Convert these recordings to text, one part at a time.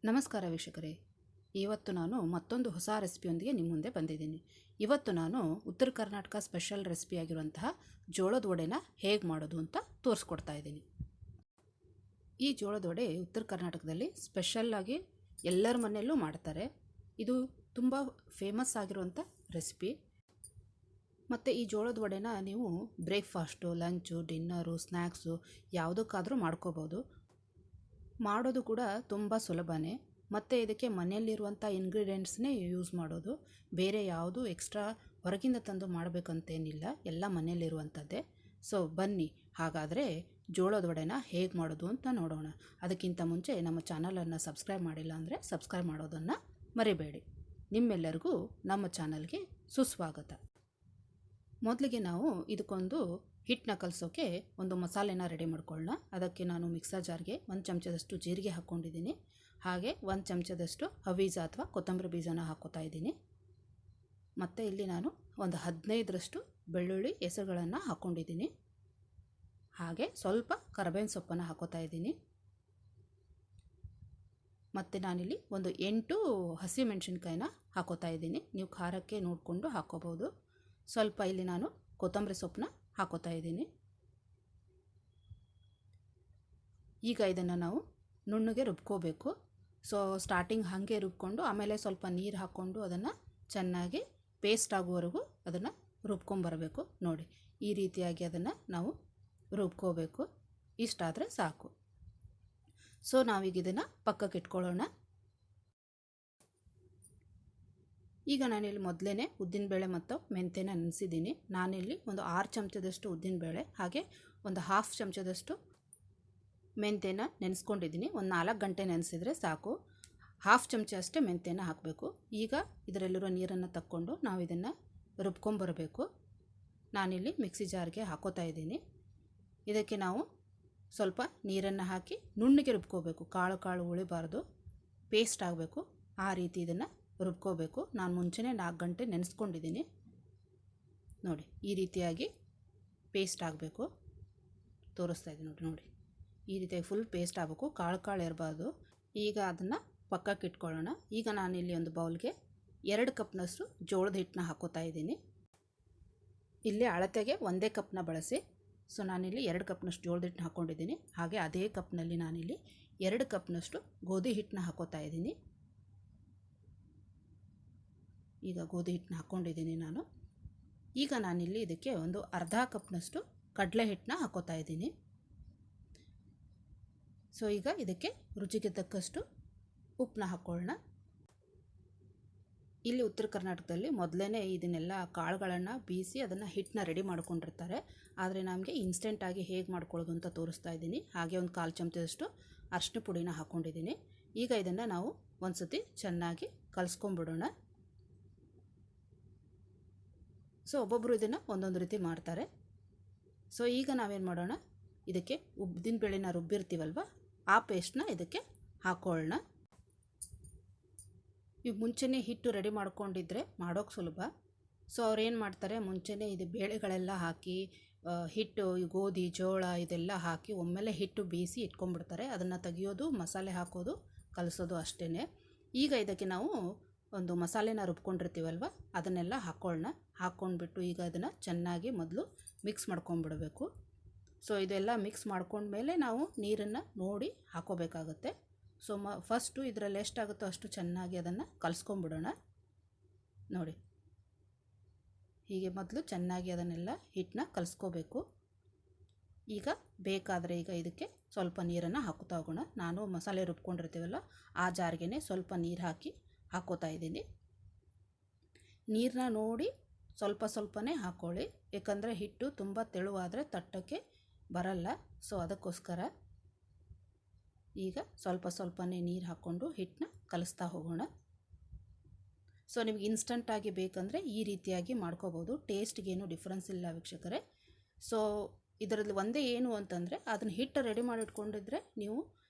ನಮಸ್ಕಾರ ವೀಕ್ಷಕರೇ. ಇವತ್ತು ನಾನು ಮತ್ತೊಂದು ಹೊಸ ರೆಸಿಪಿಯೊಂದಿಗೆ ನಿಮ್ಮ ಮುಂದೆ ಬಂದಿದ್ದೀನಿ. ಇವತ್ತು ನಾನು ಉತ್ತರ ಕರ್ನಾಟಕ ಸ್ಪೆಷಲ್ ರೆಸಿಪಿಯಾಗಿರುವಂತಹ ಜೋಳದ ವಡೆನ ಹೇಗೆ ಮಾಡೋದು ಅಂತ ತೋರಿಸ್ಕೊಡ್ತಾ ಇದ್ದೀನಿ. ಈ ಜೋಳದ ವಡೆ ಉತ್ತರ ಕರ್ನಾಟಕದಲ್ಲಿ ಸ್ಪೆಷಲ್ಲಾಗಿ ಎಲ್ಲರ ಮನೆಯಲ್ಲೂ ಮಾಡ್ತಾರೆ. ಇದು ತುಂಬ ಫೇಮಸ್ ಆಗಿರುವಂಥ ರೆಸಿಪಿ. ಮತ್ತು ಈ ಜೋಳದ ವಡೆನ ನೀವು ಬ್ರೇಕ್ಫಾಸ್ಟು, ಲಂಚು, ಡಿನ್ನರು, ಸ್ನ್ಯಾಕ್ಸು ಯಾವುದಕ್ಕಾದರೂ ಮಾಡ್ಕೋಬೋದು. ಮಾಡೋದು ಕೂಡ ತುಂಬ ಸುಲಭನೇ. ಮತ್ತು ಇದಕ್ಕೆ ಮನೆಯಲ್ಲಿರುವಂಥ ಇಂಗ್ರೀಡಿಯೆಂಟ್ಸ್ನೇ ಯೂಸ್ ಮಾಡೋದು. ಬೇರೆ ಯಾವುದು ಎಕ್ಸ್ಟ್ರಾ ಹೊರಗಿಂದ ತಂದು ಮಾಡಬೇಕಂತೇನಿಲ್ಲ, ಎಲ್ಲ ಮನೆಯಲ್ಲಿರುವಂಥದ್ದೇ. ಸೊ ಬನ್ನಿ, ಹಾಗಾದರೆ ಜೋಳದ ವಡೆನ ಹೇಗೆ ಮಾಡೋದು ಅಂತ ನೋಡೋಣ. ಅದಕ್ಕಿಂತ ಮುಂಚೆ ನಮ್ಮ ಚಾನಲನ್ನು ಸಬ್ಸ್ಕ್ರೈಬ್ ಮಾಡಿಲ್ಲ ಅಂದರೆ ಸಬ್ಸ್ಕ್ರೈಬ್ ಮಾಡೋದನ್ನು ಮರಿಬೇಡಿ. ನಿಮ್ಮೆಲ್ಲರಿಗೂ ನಮ್ಮ ಚಾನಲ್ಗೆ ಸುಸ್ವಾಗತ. ಮೊದಲಿಗೆ ನಾವು ಇದಕ್ಕೊಂದು ಹಿಟ್ಟನ್ನ ಕಲಸೋಕ್ಕೆ ಒಂದು ಮಸಾಲೆನ ರೆಡಿ ಮಾಡ್ಕೊಳ್ಳೋಣ. ಅದಕ್ಕೆ ನಾನು ಮಿಕ್ಸರ್ ಜಾರ್ಗೆ 1 ಚಮಚದಷ್ಟು ಜೀರಿಗೆ ಹಾಕ್ಕೊಂಡಿದ್ದೀನಿ. ಹಾಗೆ 1 ಚಮಚದಷ್ಟು ಹವೀಜ ಅಥವಾ ಕೊತ್ತಂಬರಿ ಬೀಜನ ಹಾಕ್ಕೋತಾ ಇದ್ದೀನಿ. ಮತ್ತು ಇಲ್ಲಿ ನಾನು ಒಂದು 15ರಷ್ಟು ಬೆಳ್ಳುಳ್ಳಿ ಹೆಸರುಗಳನ್ನು ಹಾಕ್ಕೊಂಡಿದ್ದೀನಿ. ಹಾಗೆ ಸ್ವಲ್ಪ ಕರಿಬೇವಿನ ಸೊಪ್ಪನ್ನು ಹಾಕ್ಕೋತಾ ಇದ್ದೀನಿ. ಮತ್ತು ನಾನಿಲ್ಲಿ ಒಂದು 8 ಹಸಿಮೆಣಸಿನ್ಕಾಯಿನ ಹಾಕ್ಕೋತಾ ಇದ್ದೀನಿ. ನೀವು ಖಾರಕ್ಕೆ ನೋಡಿಕೊಂಡು ಹಾಕ್ಕೋಬೋದು. ಸ್ವಲ್ಪ ಇಲ್ಲಿ ನಾನು ಕೊತ್ತಂಬರಿ ಸೊಪ್ಪನ್ನ ಹಾಕೋತಾ ಇದ್ದೀನಿ. ಈಗ ಇದನ್ನು ನಾವು ನುಣ್ಣಗೆ ರುಬ್ಕೋಬೇಕು. ಸೊ ಸ್ಟಾರ್ಟಿಂಗ್ ಹಾಗೆ ರುಬ್ಕೊಂಡು ಆಮೇಲೆ ಸ್ವಲ್ಪ ನೀರು ಹಾಕ್ಕೊಂಡು ಅದನ್ನು ಚೆನ್ನಾಗಿ ಪೇಸ್ಟ್ ಆಗುವವರೆಗೂ ಅದನ್ನು ರುಬ್ಕೊಂಬರಬೇಕು. ನೋಡಿ, ಈ ರೀತಿಯಾಗಿ ಅದನ್ನು ನಾವು ರುಬ್ಕೋಬೇಕು. ಇಷ್ಟಾದರೆ ಸಾಕು. ಸೊ ನಾವೀಗ ಇದನ್ನು ಪಕ್ಕಕ್ಕೆ ಇಟ್ಕೊಳ್ಳೋಣ. ಈಗ ನಾನಿಲ್ಲಿ ಮೊದಲೇ ಉದ್ದಿನಬೇಳೆ ಮತ್ತು ಮೆಂತ್ಯನ ನೆನೆಸಿದ್ದೀನಿ. ನಾನಿಲ್ಲಿ ಒಂದು 6 ಚಮಚದಷ್ಟು ಉದ್ದಿನಬೇಳೆ ಹಾಗೆ ಒಂದು 1/2 ಚಮಚದಷ್ಟು ಮೆಂತ್ಯನ ನೆನೆಸ್ಕೊಂಡಿದ್ದೀನಿ. ಒಂದು 4 ಗಂಟೆ ನೆನೆಸಿದರೆ ಸಾಕು. 1/2 ಚಮಚ ಅಷ್ಟೇ ಮೆಂತ್ಯನ ಹಾಕಬೇಕು. ಈಗ ಇದರಲ್ಲಿರೋ ನೀರನ್ನು ತಕ್ಕೊಂಡು ನಾವು ಇದನ್ನು ರುಬ್ಕೊಂಬರಬೇಕು. ನಾನಿಲ್ಲಿ ಮಿಕ್ಸಿ ಜಾರ್ಗೆ ಹಾಕೋತಾ ಇದ್ದೀನಿ. ಇದಕ್ಕೆ ನಾವು ಸ್ವಲ್ಪ ನೀರನ್ನು ಹಾಕಿ ನುಣ್ಣಗೆ ರುಬ್ಕೋಬೇಕು. ಕಾಳು ಕಾಳು ಉಳಿಬಾರ್ದು, ಪೇಸ್ಟ್ ಆಗಬೇಕು. ಆ ರೀತಿ ಇದನ್ನು ರುಬ್ಕೋಬೇಕು. ನಾನು ಮುಂಚೆನೇ 4 ಗಂಟೆ ನೆನೆಸ್ಕೊಂಡಿದ್ದೀನಿ. ನೋಡಿ, ಈ ರೀತಿಯಾಗಿ ಪೇಸ್ಟ್ ಆಗಬೇಕು. ತೋರಿಸ್ತಾ ಇದ್ದೀನಿ ನೋಡಿ. ಈ ರೀತಿಯಾಗಿ ಫುಲ್ ಪೇಸ್ಟ್ ಆಗಬೇಕು, ಕಾಳು ಕಾಳು ಇರಬಾರ್ದು. ಈಗ ಅದನ್ನು ಪಕ್ಕಕ್ಕೆ ಇಟ್ಕೊಳ್ಳೋಣ. ಈಗ ನಾನಿಲ್ಲಿ ಒಂದು ಬೌಲ್ಗೆ 2 ಕಪ್ನಷ್ಟು ಜೋಳದ ಹಿಟ್ಟನ್ನ ಹಾಕೋತಾ ಇದ್ದೀನಿ. ಇಲ್ಲಿ ಅಳತೆಗೆ ಒಂದೇ ಕಪ್ನ ಬಳಸಿ. ಸೊ ನಾನಿಲ್ಲಿ 2 ಕಪ್ನಷ್ಟು ಜೋಳದ ಹಿಟ್ಟನ್ನ ಹಾಕ್ಕೊಂಡಿದ್ದೀನಿ. ಹಾಗೆ ಅದೇ ಕಪ್ನಲ್ಲಿ ನಾನಿಲ್ಲಿ 2 ಕಪ್ನಷ್ಟು ಗೋಧಿ ಹಿಟ್ಟನ್ನ ಹಾಕೋತಾ ಇದ್ದೀನಿ. ಈಗ ಗೋಧಿ ಹಿಟ್ಟನ್ನ ಹಾಕ್ಕೊಂಡಿದ್ದೀನಿ ನಾನು. ಈಗ ನಾನಿಲ್ಲಿ ಇದಕ್ಕೆ ಒಂದು ಅರ್ಧ ಕಪ್ನಷ್ಟು ಕಡಲೆ ಹಿಟ್ಟನ್ನ ಹಾಕೋತಾ ಇದ್ದೀನಿ. ಸೊ ಈಗ ಇದಕ್ಕೆ ರುಚಿಗೆ ತಕ್ಕಷ್ಟು ಉಪ್ಪನ್ನ ಹಾಕ್ಕೊಳ್ಳೋಣ. ಇಲ್ಲಿ ಉತ್ತರ ಕರ್ನಾಟಕದಲ್ಲಿ ಮೊದಲೇ ಇದನ್ನೆಲ್ಲ ಕಾಳುಗಳನ್ನು ಬೀಸಿ ಅದನ್ನು ಹಿಟ್ಟನ್ನ ರೆಡಿ ಮಾಡ್ಕೊಂಡಿರ್ತಾರೆ. ಆದರೆ ನಮಗೆ ಇನ್ಸ್ಟೆಂಟಾಗಿ ಹೇಗೆ ಮಾಡ್ಕೊಳ್ಳೋದು ಅಂತ ತೋರಿಸ್ತಾ ಇದ್ದೀನಿ. ಹಾಗೆ ಒಂದು 1/4 ಚಮಚದಷ್ಟು ಅರಿಶಿನ ಪುಡಿನ ಹಾಕ್ಕೊಂಡಿದ್ದೀನಿ. ಈಗ ಇದನ್ನು ನಾವು ಒಂದು ಸತಿ ಚೆನ್ನಾಗಿ ಕಲಿಸ್ಕೊಂಬಿಡೋಣ. ಸೊ ಒಬ್ಬೊಬ್ಬರು ಇದನ್ನು ಒಂದೊಂದು ರೀತಿ ಮಾಡ್ತಾರೆ. ಸೊ ಈಗ ನಾವೇನು ಮಾಡೋಣ, ಇದಕ್ಕೆ ಉದ್ದಿನಬೇಳೆನ ರುಬ್ಬಿರ್ತೀವಲ್ವ, ಆ ಪೇಸ್ಟ್ನ ಇದಕ್ಕೆ ಹಾಕ್ಕೊಳ್ಳೋಣ. ಈಗ ಮುಂಚೆನೇ ಹಿಟ್ಟು ರೆಡಿ ಮಾಡ್ಕೊಂಡಿದ್ರೆ ಮಾಡೋಕ್ಕೆ ಸುಲಭ. ಸೊ ಅವ್ರೇನು ಮಾಡ್ತಾರೆ, ಮುಂಚೆನೇ ಇದು ಬೇಳೆಗಳೆಲ್ಲ ಹಾಕಿ ಹಿಟ್ಟು, ಗೋಧಿ, ಜೋಳ ಇದೆಲ್ಲ ಹಾಕಿ ಒಮ್ಮೆಲೆ ಹಿಟ್ಟು ಬೇಯಿಸಿ ಇಟ್ಕೊಂಡ್ಬಿಡ್ತಾರೆ. ಅದನ್ನು ತೆಗಿಯೋದು, ಮಸಾಲೆ ಹಾಕೋದು, ಕಲಿಸೋದು ಅಷ್ಟೇ. ಈಗ ಇದಕ್ಕೆ ನಾವು ಒಂದು ಮಸಾಲೆನ ರುಬ್ಕೊಂಡಿರ್ತೀವಲ್ವ, ಅದನ್ನೆಲ್ಲ ಹಾಕ್ಕೊಳ್ಳೋಣ. ಹಾಕ್ಕೊಂಡ್ಬಿಟ್ಟು ಈಗ ಅದನ್ನು ಚೆನ್ನಾಗಿ ಮೊದಲು ಮಿಕ್ಸ್ ಮಾಡ್ಕೊಂಡ್ಬಿಡಬೇಕು. ಸೊ ಇದೆಲ್ಲ ಮಿಕ್ಸ್ ಮಾಡ್ಕೊಂಡ್ಮೇಲೆ ನಾವು ನೀರನ್ನು ನೋಡಿ ಹಾಕೋಬೇಕಾಗತ್ತೆ. ಸೊ ಫಸ್ಟು ಇದರಲ್ಲಿ ಎಷ್ಟಾಗುತ್ತೋ ಅಷ್ಟು ಚೆನ್ನಾಗಿ ಅದನ್ನು ಕಲಿಸ್ಕೊಂಬಿಡೋಣ. ನೋಡಿ, ಹೀಗೆ ಮೊದಲು ಚೆನ್ನಾಗಿ ಅದನ್ನೆಲ್ಲ ಹಿಟ್ಟನ್ನ ಕಲಿಸ್ಕೋಬೇಕು. ಈಗ ಬೇಕಾದರೆ ಈಗ ಇದಕ್ಕೆ ಸ್ವಲ್ಪ ನೀರನ್ನು ಹಾಕೋತಾ ಹೋಗೋಣ. ನಾನು ಮಸಾಲೆ ರುಬ್ಕೊಂಡಿರ್ತೀವಲ್ಲ ಆ ಜಾರ್ಗೆ ಸ್ವಲ್ಪ ನೀರು ಹಾಕೋತಾ ಇದ್ದೀನಿ. ನೀರನ್ನ ನೋಡಿ ಸ್ವಲ್ಪ ಸ್ವಲ್ಪನೇ ಹಾಕ್ಕೊಳ್ಳಿ, ಏಕೆಂದರೆ ಹಿಟ್ಟು ತುಂಬ ತೆಳುವಾದರೆ ತಟ್ಟಕ್ಕೆ ಬರಲ್ಲ. ಸೊ ಅದಕ್ಕೋಸ್ಕರ ಈಗ ಸ್ವಲ್ಪ ಸ್ವಲ್ಪನೇ ನೀರು ಹಾಕ್ಕೊಂಡು ಹಿಟ್ಟನ್ನ ಕಲಿಸ್ತಾ ಹೋಗೋಣ. ಸೊ ನಿಮಗೆ ಇನ್ಸ್ಟಂಟಾಗಿ ಬೇಕಂದರೆ ಈ ರೀತಿಯಾಗಿ ಮಾಡ್ಕೋಬೋದು. ಟೇಸ್ಟ್ಗೇನು ಡಿಫ್ರೆನ್ಸ್ ಇಲ್ಲ ವೀಕ್ಷಕರೇ. ಸೊ ಇದರಲ್ಲಿ ಒಂದೇ ಏನು ಅಂತಂದರೆ, ಅದನ್ನು ಹಿಟ್ಟು ರೆಡಿ ಮಾಡಿಟ್ಕೊಂಡಿದ್ರೆ ನೀವು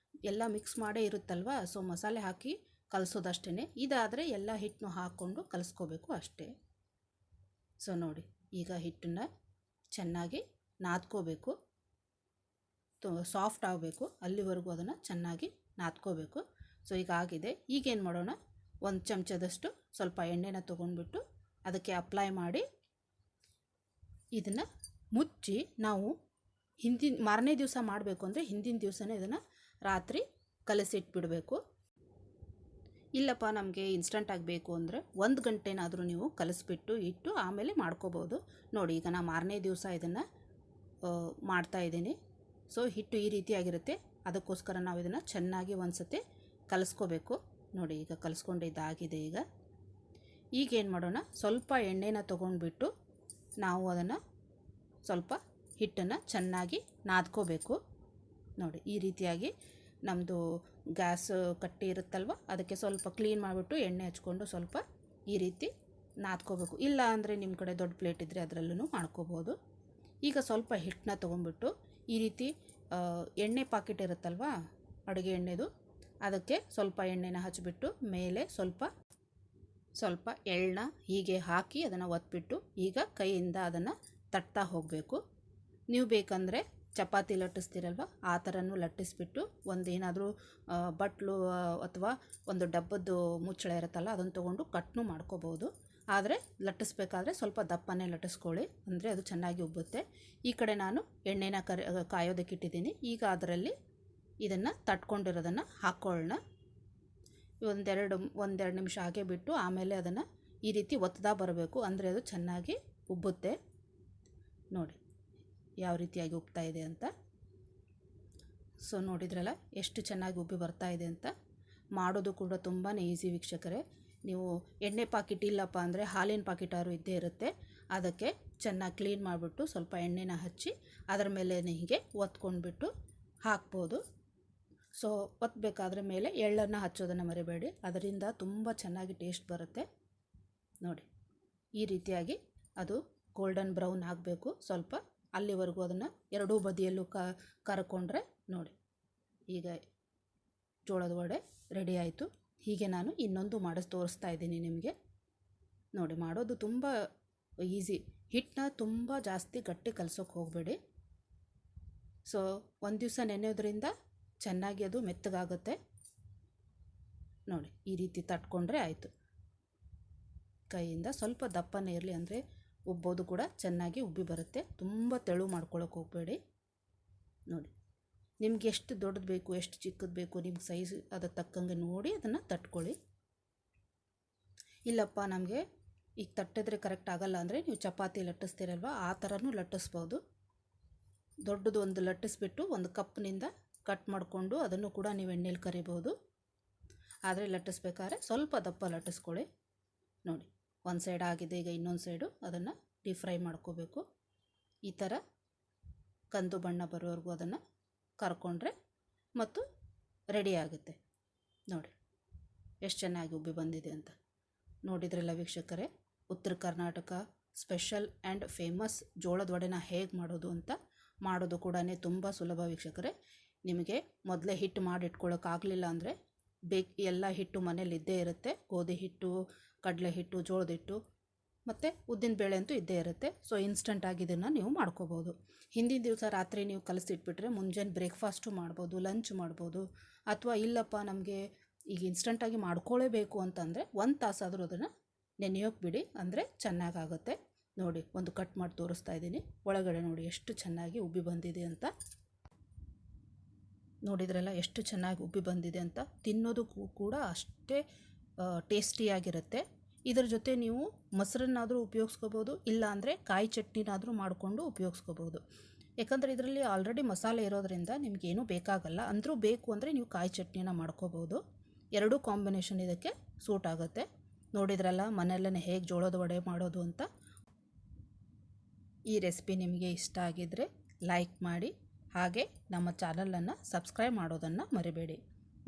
ಎಲ್ಲ ಮಿಕ್ಸ್ ಮಾಡೇ ಇರುತ್ತಲ್ವ, ಸೊ ಮಸಾಲೆ ಹಾಕಿ ಕಲಿಸೋದಷ್ಟೇ. ಇದಾದರೆ ಎಲ್ಲ ಹಿಟ್ಟನ್ನು ಹಾಕ್ಕೊಂಡು ಕಲಿಸ್ಕೋಬೇಕು ಅಷ್ಟೇ. ಸೊ ನೋಡಿ, ಈಗ ಹಿಟ್ಟನ್ನು ಚೆನ್ನಾಗಿ ನಾದ್ಕೋಬೇಕು. ಸಾಫ್ಟ್ ಆಗಬೇಕು, ಅಲ್ಲಿವರೆಗೂ ಅದನ್ನು ಚೆನ್ನಾಗಿ ನಾದ್ಕೋಬೇಕು. ಸೊ ಈಗ ಆಗಿದೆ. ಈಗೇನು ಮಾಡೋಣ, ಒಂದು ಚಮಚದಷ್ಟು ಸ್ವಲ್ಪ ಎಣ್ಣೆನ ತೊಗೊಂಡ್ಬಿಟ್ಟು ಅದಕ್ಕೆ ಅಪ್ಲೈ ಮಾಡಿ ಇದನ್ನು ಮುಚ್ಚಿ ನಾವು ಮಾರನೇ ದಿವಸ ಮಾಡಬೇಕು ಅಂದರೆ ಹಿಂದಿನ ದಿವಸನೇ ಇದನ್ನು ರಾತ್ರಿ ಕಲಸಿಟ್ಬಿಡಬೇಕು. ಇಲ್ಲಪ್ಪ ನಮಗೆ ಇನ್ಸ್ಟಂಟಾಗಿ ಬೇಕು ಅಂದರೆ 1 ಗಂಟೆನಾದರೂ ನೀವು ಕಲಿಸ್ಬಿಟ್ಟು ಇಟ್ಟು ಆಮೇಲೆ ಮಾಡ್ಕೋಬೋದು. ನೋಡಿ ಈಗ ನಾನು ಮಾರನೇ ದಿವಸ ಇದನ್ನು ಮಾಡ್ತಾಯಿದ್ದೀನಿ. ಸೊ ಹಿಟ್ಟು ಈ ರೀತಿಯಾಗಿರುತ್ತೆ. ಅದಕ್ಕೋಸ್ಕರ ನಾವು ಇದನ್ನು ಚೆನ್ನಾಗಿ ಒಂದು ಸತಿ ಕಲಿಸ್ಕೋಬೇಕು. ನೋಡಿ ಈಗ ಕಲಿಸ್ಕೊಂಡಿದ್ದಾಗಿದೆ. ಈಗೇನು ಮಾಡೋಣ, ಸ್ವಲ್ಪ ಎಣ್ಣೆನ ತೊಗೊಂಡ್ಬಿಟ್ಟು ನಾವು ಅದನ್ನು ಸ್ವಲ್ಪ ಹಿಟ್ಟನ್ನು ಚೆನ್ನಾಗಿ ನಾದ್ಕೋಬೇಕು. ನೋಡಿ ಈ ರೀತಿಯಾಗಿ ನಮ್ಮದು ಗ್ಯಾಸ್ ಕಟ್ಟಿ ಇರುತ್ತಲ್ವ, ಅದಕ್ಕೆ ಸ್ವಲ್ಪ ಕ್ಲೀನ್ ಮಾಡಿಬಿಟ್ಟು ಎಣ್ಣೆ ಹಚ್ಕೊಂಡು ಸ್ವಲ್ಪ ಈ ರೀತಿ ನಾದ್ಕೋಬೇಕು. ಇಲ್ಲ ಅಂದರೆ ನಿಮ್ಮ ಕಡೆ ದೊಡ್ಡ ಪ್ಲೇಟ್ ಇದ್ದರೆ ಅದರಲ್ಲೂ ಮಾಡ್ಕೋಬೋದು. ಈಗ ಸ್ವಲ್ಪ ಹಿಟ್ಟನ್ನ ತೊಗೊಂಡ್ಬಿಟ್ಟು ಈ ರೀತಿ ಎಣ್ಣೆ ಪಾಕೆಟ್ ಇರುತ್ತಲ್ವ, ಅಡುಗೆ ಎಣ್ಣೆದು, ಅದಕ್ಕೆ ಸ್ವಲ್ಪ ಎಣ್ಣೆನ ಹಚ್ಚಿಬಿಟ್ಟು ಮೇಲೆ ಸ್ವಲ್ಪ ಎಳ್ಳನ್ನ ಹೀಗೆ ಹಾಕಿ ಅದನ್ನು ಒತ್ಬಿಟ್ಟು ಈಗ ಕೈಯಿಂದ ಅದನ್ನು ತಟ್ತಾ ಹೋಗಬೇಕು. ನೀವು ಬೇಕಂದರೆ ಚಪಾತಿ ಲಟ್ಟಿಸ್ತೀರಲ್ವ, ಆ ಥರನೂ ಲಟ್ಟಿಸ್ಬಿಟ್ಟು ಒಂದೇನಾದರೂ ಬಟ್ಲು ಅಥವಾ ಒಂದು ಡಬ್ಬದ್ದು ಮುಚ್ಚಳ ಇರುತ್ತಲ್ಲ ಅದನ್ನು ತೊಗೊಂಡು ಕಟ್ನು ಮಾಡ್ಕೋಬೋದು. ಆದರೆ ಲಟ್ಟಿಸ್ಬೇಕಾದ್ರೆ ಸ್ವಲ್ಪ ದಪ್ಪನೇ ಲಟ್ಟಿಸ್ಕೊಳ್ಳಿ, ಅಂದರೆ ಅದು ಚೆನ್ನಾಗಿ ಉಬ್ಬುತ್ತೆ. ಈ ಕಡೆ ನಾನು ಎಣ್ಣೆನ ಕಾಯೋದಕ್ಕೆ ಇಟ್ಟಿದ್ದೀನಿ. ಈಗ ಅದರಲ್ಲಿ ಇದನ್ನು ತಟ್ಕೊಂಡಿರೋದನ್ನು ಹಾಕ್ಕೊಳ್ಳೋಣ. ಒಂದೆರಡು ನಿಮಿಷ ಹಾಗೆ ಬಿಟ್ಟು ಆಮೇಲೆ ಅದನ್ನು ಈ ರೀತಿ ಒತ್ತದಾ ಬರಬೇಕು, ಅಂದರೆ ಅದು ಚೆನ್ನಾಗಿ ಉಬ್ಬುತ್ತೆ. ನೋಡಿ ಯಾವ ರೀತಿಯಾಗಿ ಉಬ್ತಾ ಇದೆ ಅಂತ. ಸೊ ನೋಡಿದ್ರಲ್ಲ ಎಷ್ಟು ಚೆನ್ನಾಗಿ ಉಬ್ಬಿ ಬರ್ತಾ ಇದೆ ಅಂತ. ಮಾಡೋದು ಕೂಡ ತುಂಬಾ ಈಸಿ ವೀಕ್ಷಕರೇ. ನೀವು ಎಣ್ಣೆ ಪಾಕಿಟ್ ಇಲ್ಲಪ್ಪ ಅಂದರೆ ಹಾಲಿನ ಪಾಕಿಟಾರು ಇದ್ದೇ ಇರುತ್ತೆ. ಅದಕ್ಕೆ ಚೆನ್ನಾಗಿ ಕ್ಲೀನ್ ಮಾಡಿಬಿಟ್ಟು ಸ್ವಲ್ಪ ಎಣ್ಣೆನ ಹಚ್ಚಿ ಅದರ ಮೇಲೆ ಹೀಗೆ ಒತ್ಕೊಂಡ್ಬಿಟ್ಟು ಹಾಕ್ಬೋದು. ಸೊ ಒತ್ತಬೇಕಾದ್ರೆ ಮೇಲೆ ಎಳ್ಳನ್ನು ಹಚ್ಚೋದನ್ನು ಮರಿಬೇಡಿ, ಅದರಿಂದ ತುಂಬ ಚೆನ್ನಾಗಿ ಟೇಸ್ಟ್ ಬರುತ್ತೆ. ನೋಡಿ ಈ ರೀತಿಯಾಗಿ ಅದು ಗೋಲ್ಡನ್ ಬ್ರೌನ್ ಆಗಬೇಕು ಸ್ವಲ್ಪ, ಅಲ್ಲಿವರೆಗೂ ಅದನ್ನು ಎರಡೂ ಬದಿಯಲ್ಲೂ ಕರ್ಕೊಂಡ್ರೆ ನೋಡಿ ಈಗ ಜೋಳದ ವಡೆ ರೆಡಿ ಆಯಿತು. ಹೀಗೆ ನಾನು ಇನ್ನೊಂದು ತೋರಿಸ್ತಾ ಇದ್ದೀನಿ ನಿಮಗೆ. ನೋಡಿ ಮಾಡೋದು ತುಂಬ ಈಸಿ. ಹಿಟ್ಟನ್ನ ತುಂಬ ಜಾಸ್ತಿ ಗಟ್ಟಿ ಕಲಸೋಕೆ ಹೋಗಬೇಡಿ. ಸೊ ಒಂದು ದಿವಸ ನೆನೆಯೋದ್ರಿಂದ ಚೆನ್ನಾಗಿ ಅದು ಮೆತ್ತಗಾಗುತ್ತೆ. ನೋಡಿ ಈ ರೀತಿ ತಟ್ಕೊಂಡ್ರೆ ಆಯಿತು. ಕೈಯಿಂದ ಸ್ವಲ್ಪ ದಪ್ಪನೇ ಇರಲಿ, ಅಂದರೆ ಉಬ್ಬೋದು ಕೂಡ ಚೆನ್ನಾಗಿ ಉಬ್ಬಿ ಬರುತ್ತೆ. ತುಂಬ ತೆಳು ಮಾಡ್ಕೊಳ್ಳೋಕೆ ಹೋಗಬೇಡಿ. ನೋಡಿ ನಿಮ್ಗೆ ಎಷ್ಟು ದೊಡ್ಡದು ಬೇಕು, ಎಷ್ಟು ಚಿಕ್ಕದು ಬೇಕು, ನಿಮ್ಗೆ ಸೈಜ್ ಅದಕ್ಕೆ ತಕ್ಕಂಗೆ ನೋಡಿ ಅದನ್ನು ತಟ್ಕೊಳ್ಳಿ. ಇಲ್ಲಪ್ಪ ನಮಗೆ ಈಗ ತಟ್ಟಿದ್ರೆ ಕರೆಕ್ಟ್ ಆಗಲ್ಲ ಅಂದರೆ ನೀವು ಚಪಾತಿ ಲಟ್ಟಿಸ್ತೀರಲ್ವ, ಆ ಥರನೂ ಲಟ್ಟಿಸ್ಬೋದು. ದೊಡ್ಡದು ಒಂದು ಲಟ್ಟಿಸ್ಬಿಟ್ಟು ಒಂದು ಕಪ್ನಿಂದ ಕಟ್ ಮಾಡಿಕೊಂಡು ಅದನ್ನು ಕೂಡ ನೀವು ಎಣ್ಣೆಲಿ ಕರಿಬೋದು. ಆದರೆ ಲಟ್ಟಿಸ್ಬೇಕಾದ್ರೆ ಸ್ವಲ್ಪ ದಪ್ಪ ಲಟ್ಟಿಸ್ಕೊಳ್ಳಿ. ನೋಡಿ ಒಂದು ಸೈಡ್ ಆಗಿದೆ, ಈಗ ಇನ್ನೊಂದು ಸೈಡು ಅದನ್ನು ಡೀಪ್ ಫ್ರೈ ಮಾಡ್ಕೋಬೇಕು. ಈ ಥರ ಕಂದು ಬಣ್ಣ ಬರೋವರೆಗೂ ಅದನ್ನು ಕರ್ಕೊಂಡ್ರೆ ಮತ್ತು ರೆಡಿ ಆಗುತ್ತೆ. ನೋಡಿ ಎಷ್ಟು ಚೆನ್ನಾಗಿ ಉಬ್ಬಿ ಬಂದಿದೆ ಅಂತ. ನೋಡಿದ್ರಲ್ಲ ವೀಕ್ಷಕರೇ, ಉತ್ತರ ಕರ್ನಾಟಕ ಸ್ಪೆಷಲ್ ಆ್ಯಂಡ್ ಫೇಮಸ್ ಜೋಳದ ವಡೆನ ಹೇಗೆ ಮಾಡೋದು ಅಂತ. ಮಾಡೋದು ಕೂಡ ತುಂಬ ಸುಲಭ ವೀಕ್ಷಕರೇ. ನಿಮಗೆ ಮೊದಲೇ ಹಿಟ್ಟು ಮಾಡಿಟ್ಕೊಳ್ಳೋಕ್ಕಾಗಲಿಲ್ಲ ಅಂದರೆ ಎಲ್ಲ ಹಿಟ್ಟು ಮನೇಲಿ ಇದ್ದೇ ಇರುತ್ತೆ. ಗೋಧಿ ಹಿಟ್ಟು, ಕಡಲೆ ಹಿಟ್ಟು, ಜೋಳದ ಹಿಟ್ಟು ಮತ್ತು ಉದ್ದಿನ ಬೇಳೆ ಅಂತೂ ಇದ್ದೇ ಇರುತ್ತೆ. ಸೊ ಇನ್ಸ್ಟಂಟಾಗಿ ಇದನ್ನು ನೀವು ಮಾಡ್ಕೋಬೋದು. ಹಿಂದಿನ ದಿವಸ ರಾತ್ರಿ ನೀವು ಕಲಸಿಟ್ಬಿಟ್ರೆ ಮುಂಜಾನೆ ಬ್ರೇಕ್ಫಾಸ್ಟು ಮಾಡ್ಬೋದು, ಲಂಚ್ ಮಾಡ್ಬೋದು. ಅಥವಾ ಇಲ್ಲಪ್ಪ ನಮಗೆ ಈಗ ಇನ್ಸ್ಟಂಟಾಗಿ ಮಾಡ್ಕೊಳ್ಳೇಬೇಕು ಅಂತಂದರೆ 1 ತಾಸಾದರೂ ಅದನ್ನು ನೆನೆಯೋಕೆ ಬಿಡಿ, ಅಂದರೆ ಚೆನ್ನಾಗಾಗುತ್ತೆ. ನೋಡಿ ಒಂದು ಕಟ್ ಮಾಡಿ ತೋರಿಸ್ತಾ ಇದ್ದೀನಿ. ಒಳಗಡೆ ನೋಡಿ ಎಷ್ಟು ಚೆನ್ನಾಗಿ ಉಬ್ಬಿ ಬಂದಿದೆ ಅಂತ. ನೋಡಿದ್ರಲ್ಲ ಎಷ್ಟು ಚೆನ್ನಾಗಿ ಉಬ್ಬಿ ಬಂದಿದೆ ಅಂತ. ತಿನ್ನೋದಕ್ಕೂ ಕೂಡ ಅಷ್ಟೇ ಟೇಸ್ಟಿಯಾಗಿರುತ್ತೆ. ಇದರ ಜೊತೆ ನೀವು ಮೊಸರನ್ನಾದರೂ ಉಪಯೋಗಿಸ್ಕೋಬೋದು, ಇಲ್ಲ ಅಂದರೆ ಕಾಯಿ ಚಟ್ನಿನಾದರೂ ಮಾಡಿಕೊಂಡು ಉಪಯೋಗಿಸ್ಕೋಬೋದು. ಯಾಕಂದರೆ ಇದರಲ್ಲಿ ಆಲ್ರೆಡಿ ಮಸಾಲೆ ಇರೋದರಿಂದ ನಿಮಗೇನೂ ಬೇಕಾಗಲ್ಲ. ಅಂದರೂ ಬೇಕು ಅಂದರೆ ನೀವು ಕಾಯಿ ಚಟ್ನಿನ ಮಾಡ್ಕೋಬೋದು. ಎರಡೂ ಕಾಂಬಿನೇಷನ್ ಇದಕ್ಕೆ ಸೂಟ್ ಆಗುತ್ತೆ. ನೋಡಿದ್ರಲ್ಲ ಮನೆಯಲ್ಲೇ ಹೇಗೆ ಜೋಳದ ವಡೆ ಮಾಡೋದು ಅಂತ. ಈ ರೆಸಿಪಿ ನಿಮಗೆ ಇಷ್ಟ ಆಗಿದ್ದರೆ ಲೈಕ್ ಮಾಡಿ, ಹಾಗೆ ನಮ್ಮ ಚಾನಲನ್ನು ಸಬ್ಸ್ಕ್ರೈಬ್ ಮಾಡೋದನ್ನು ಮರಿಬೇಡಿ.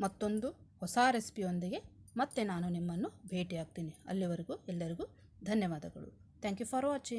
ಮತ್ತೊಂದು ಹೊಸ ರೆಸಿಪಿಯೊಂದಿಗೆ ಮತ್ತೆ ನಾನು ನಿಮ್ಮನ್ನು ಭೇಟಿಯಾಗ್ತೀನಿ. ಅಲ್ಲಿವರೆಗೂ ಎಲ್ಲರಿಗೂ ಧನ್ಯವಾದಗಳು. Thank you for watching.